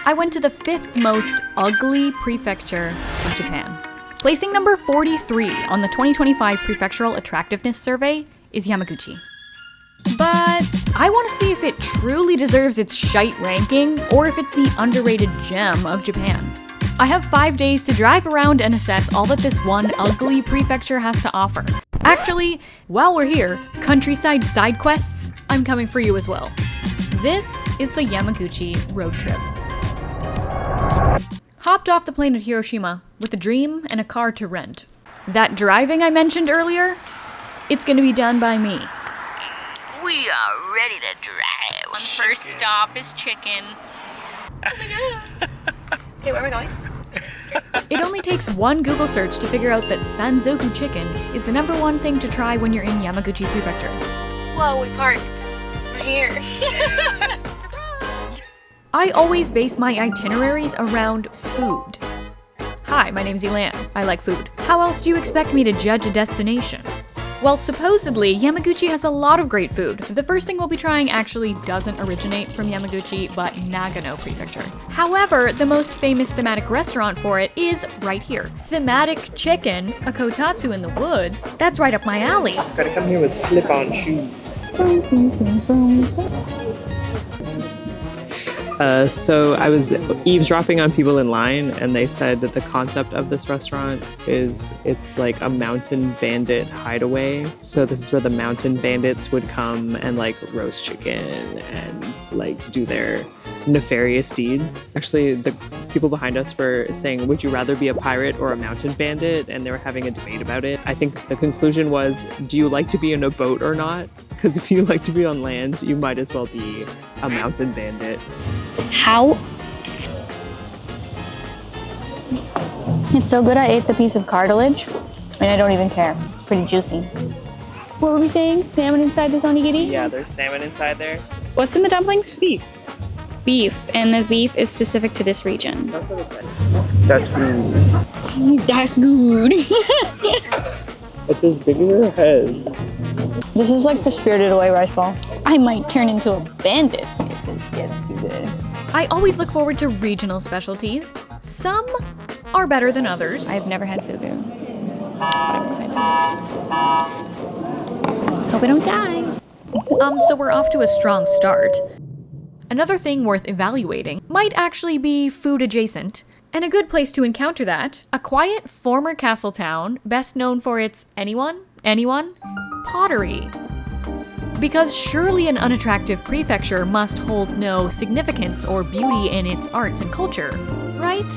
I went to the 5th most ugly prefecture of Japan. Placing number 43 on the 2025 Prefectural Attractiveness Survey is Yamaguchi. But I want to see if it truly deserves its shite ranking, or if it's the underrated gem of Japan. I have 5 days to drive around and assess all that this one ugly prefecture has to offer. Actually, while we're here, countryside side quests, I'm coming for you as well. This is the Yamaguchi Road trip. Hopped off the plane at Hiroshima with a dream and a car to rent. That driving I mentioned earlier, it's gonna be done by me. We are ready to drive. One first stop is chicken. Oh my god. Okay, where are we going? It only takes one Google search to figure out that Sanzoku chicken is the #1 thing to try when you're in Yamaguchi Prefecture. Whoa, we parked. We're here. I always base my itineraries around food. Hi, my name's Elan. I like food. How else do you expect me to judge a destination? Well, supposedly, Yamaguchi has a lot of great food. The first thing we'll be trying actually doesn't originate from Yamaguchi, but Nagano Prefecture. However, the most famous thematic restaurant for it is right here. Thematic Chicken, a kotatsu in the woods. That's right up my alley. Gotta come here with slip-on shoes. So I was eavesdropping on people in line, and they said that the concept of this restaurant is it's like a mountain bandit hideaway. So this is where the mountain bandits would come and like roast chicken and like do their nefarious deeds. Actually, the people behind us were saying, would you rather be a pirate or a mountain bandit? And they were having a debate about it. I think the conclusion was, do you like to be in a boat or not? Because if you like to be on land, you might as well be a mountain bandit. How? It's so good I ate the piece of cartilage, and I don't even care. It's pretty juicy. What were we saying? Salmon inside this onigiri? Yeah, there's salmon inside there. What's in the dumplings? Beef. Beef, and the beef is specific to this region. That's what it says. That's good. That's good. It's as big as your head. This is like the Spirited Away rice ball. I might turn into a bandit if this gets too good. I always look forward to regional specialties. Some are better than others. I've never had fugu, but I'm excited. Hope I don't die. So we're off to a strong start. Another thing worth evaluating might actually be food adjacent. And a good place to encounter that, a quiet former castle town, best known for its anyone? Pottery. Because surely an unattractive prefecture must hold no significance or beauty in its arts and culture, right?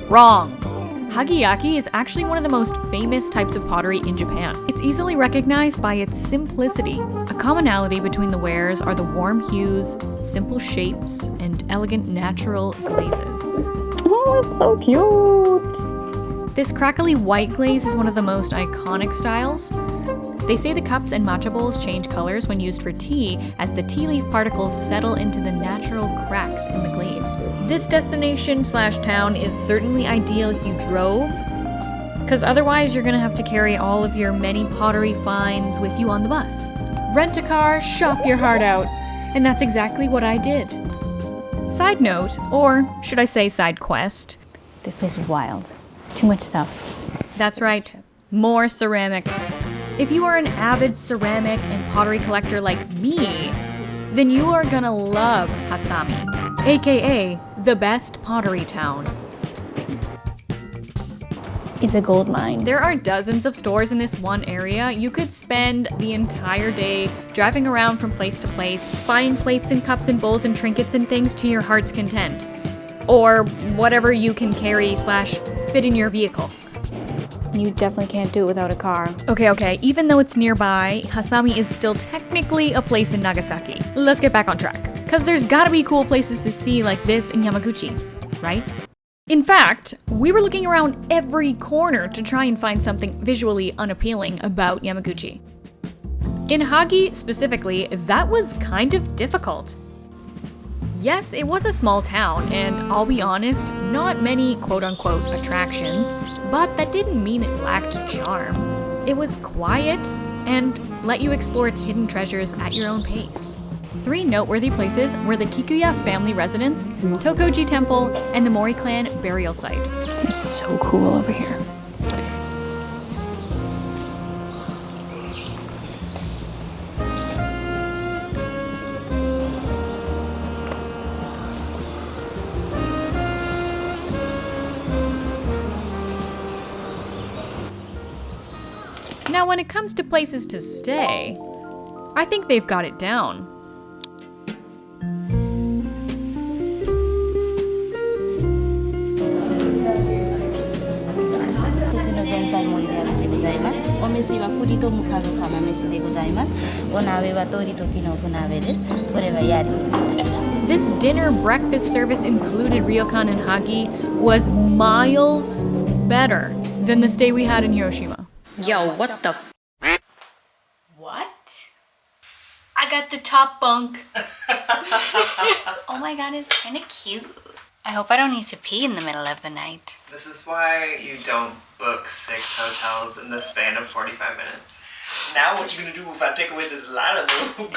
Wrong. Hagiyaki is actually one of the most famous types of pottery in Japan. It's easily recognized by its simplicity. A commonality between the wares are the warm hues, simple shapes, and elegant natural glazes. Oh, it's so cute. This crackly white glaze is one of the most iconic styles. They say the cups and matcha bowls change colors when used for tea as the tea leaf particles settle into the natural cracks in the glaze. This destination/town is certainly ideal if you drove, because otherwise you're gonna have to carry all of your many pottery finds with you on the bus. Rent a car, shop your heart out, and that's exactly what I did. Side note, or should I say side quest. This place is wild. Too much stuff. That's right, more ceramics. If you are an avid ceramic and pottery collector like me, then you are gonna love Hasami, aka the best pottery town. It's a gold mine. There are dozens of stores in this one area. You could spend the entire day driving around from place to place, buying plates and cups and bowls and trinkets and things to your heart's content. Or whatever you can carry/fit in your vehicle. You definitely can't do it without a car. Okay, even though it's nearby, Hasami is still technically a place in Nagasaki. Let's get back on track. Because there's gotta be cool places to see like this in Yamaguchi, right? In fact, we were looking around every corner to try and find something visually unappealing about Yamaguchi. In Hagi specifically, that was kind of difficult. Yes, it was a small town, and I'll be honest, not many quote-unquote attractions, but that didn't mean it lacked charm. It was quiet and let you explore its hidden treasures at your own pace. Three noteworthy places were the Kikuya family residence, Tokoji Temple, and the Mori clan burial site. It's so cool over here. Now, when it comes to places to stay, I think they've got it down. This dinner breakfast service included ryokan and hagi was miles better than the stay we had in Hiroshima. Yo, what the What? I got the top bunk. Oh my god, it's kind of cute. I hope I don't need to pee in the middle of the night. This is why you don't book 6 hotels in the span of 45 minutes. Now what you gonna do if I take away this ladder though?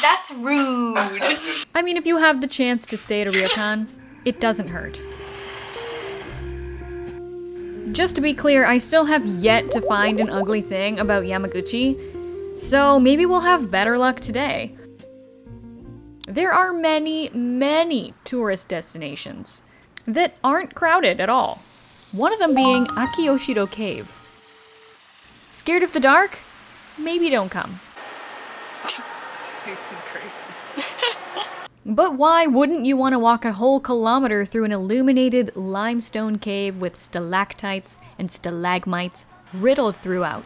That's rude. I mean, if you have the chance to stay at a ryokan, it doesn't hurt. Just to be clear, I still have yet to find an ugly thing about Yamaguchi, so maybe we'll have better luck today. There are many tourist destinations that aren't crowded at all. One of them being Akiyoshido Cave. Scared of the dark? Maybe don't come. This is crazy. But why wouldn't you want to walk a whole kilometer through an illuminated limestone cave with stalactites and stalagmites riddled throughout?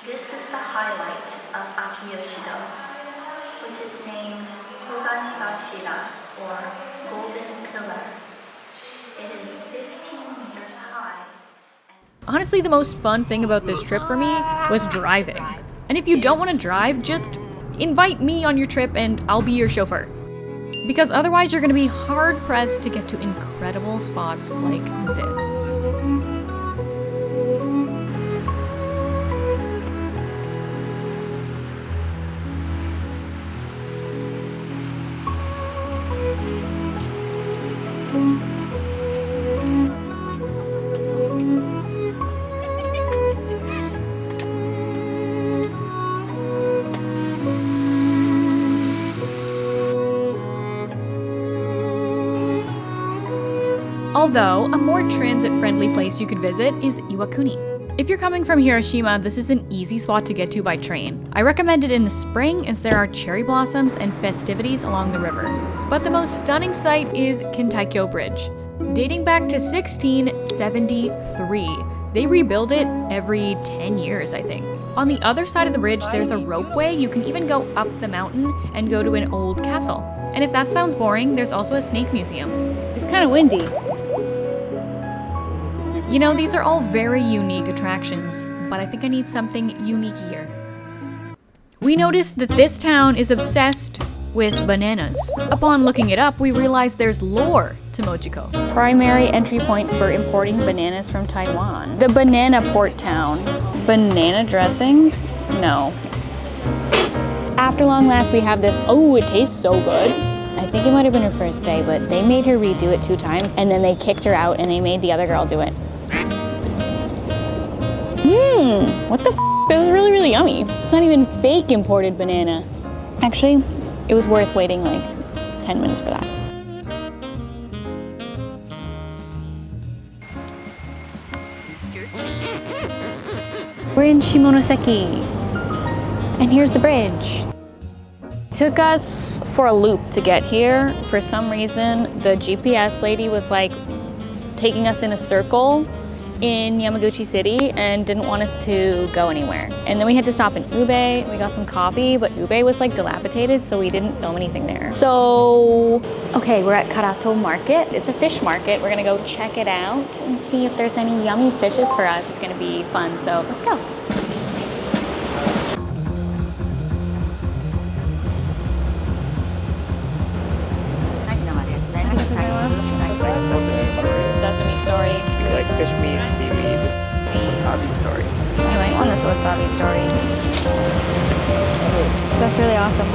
This is the highlight of Akiyoshido, which is named Koganegashira, or Golden Pillar. It is 15 meters high. Honestly, the most fun thing about this trip for me was driving. And if you don't want to drive, just invite me on your trip and I'll be your chauffeur. Because otherwise you're going to be hard-pressed to get to incredible spots like this. Although, a more transit-friendly place you could visit is Iwakuni. If you're coming from Hiroshima, this is an easy spot to get to by train. I recommend it in the spring as there are cherry blossoms and festivities along the river. But the most stunning sight is Kintaikyo Bridge. Dating back to 1673, they rebuild it every 10 years, I think. On the other side of the bridge, there's a ropeway. You can even go up the mountain and go to an old castle. And if that sounds boring, there's also a snake museum. It's kind of windy. You know, these are all very unique attractions, but I think I need something unique here. We noticed that this town is obsessed with bananas. Upon looking it up, we realized there's lore to Mojiko. Primary entry point for importing bananas from Taiwan. The banana port town. Banana dressing? No. After long last, we have this. Oh, it tastes so good. I think it might have been her first day, but they made her redo it 2 times, and then they kicked her out and they made the other girl do it. What the f? This is really, really yummy. It's not even fake imported banana. Actually, it was worth waiting like 10 minutes for that. We're in Shimonoseki. And here's the bridge. Took us for a loop to get here. For some reason, the GPS lady was like taking us in a circle in Yamaguchi City and didn't want us to go anywhere. And then we had to stop in Ube. We got some coffee, but Ube was like dilapidated, so we didn't film anything there. So, okay, we're at Karato Market. It's a fish market. We're gonna go check it out and see if there's any yummy fishes for us. It's gonna be fun, so let's go. Sesame story. We like fish meat, seaweed, wasabi story. I might want this wasabi story. That's really awesome.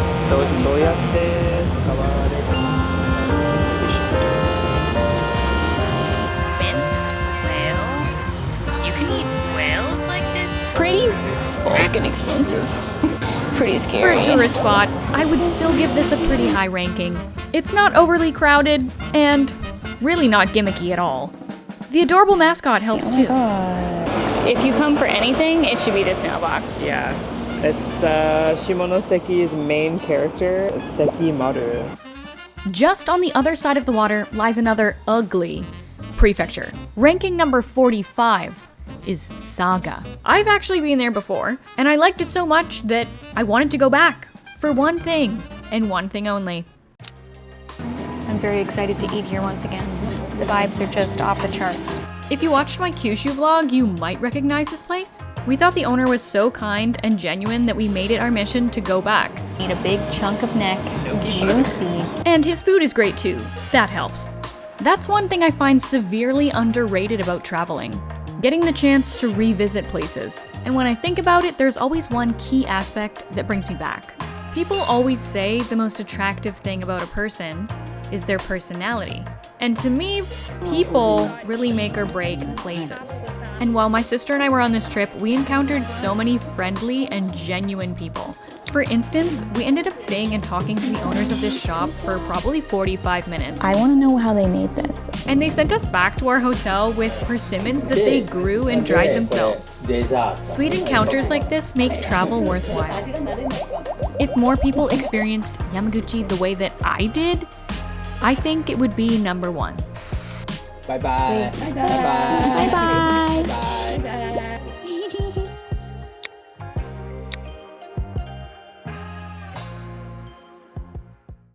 Minced whale? You can eat whales like this? Pretty bulk and expensive. Pretty For scary. a tourist spot, I would still give this a pretty high ranking. It's not overly crowded, and really not gimmicky at all. The adorable mascot helps too. If you come for anything, it should be this mailbox. Yeah. It's Shimonoseki's main character, Sekimaru. Just on the other side of the water lies another ugly prefecture. Ranking number 45 is Saga. I've actually been there before, and I liked it so much that I wanted to go back for one thing, and one thing only. I'm very excited to eat here once again. The vibes are just off the charts. If you watched my Kyushu vlog, you might recognize this place. We thought the owner was so kind and genuine that we made it our mission to go back. Eat a big chunk of neck, juicy. And his food is great too. That helps. That's one thing I find severely underrated about traveling. Getting the chance to revisit places. And when I think about it, there's always one key aspect that brings me back. People always say the most attractive thing about a person is their personality. And to me, people really make or break places. And while my sister and I were on this trip, we encountered so many friendly and genuine people. For instance, we ended up staying and talking to the owners of this shop for probably 45 minutes. I want to know how they made this. And they sent us back to our hotel with persimmons that they grew and dried themselves. Sweet encounters like this make travel worthwhile. If more people experienced Yamaguchi the way that I did, I think it would be number one. Bye-bye. Bye-bye. Bye-bye. Bye.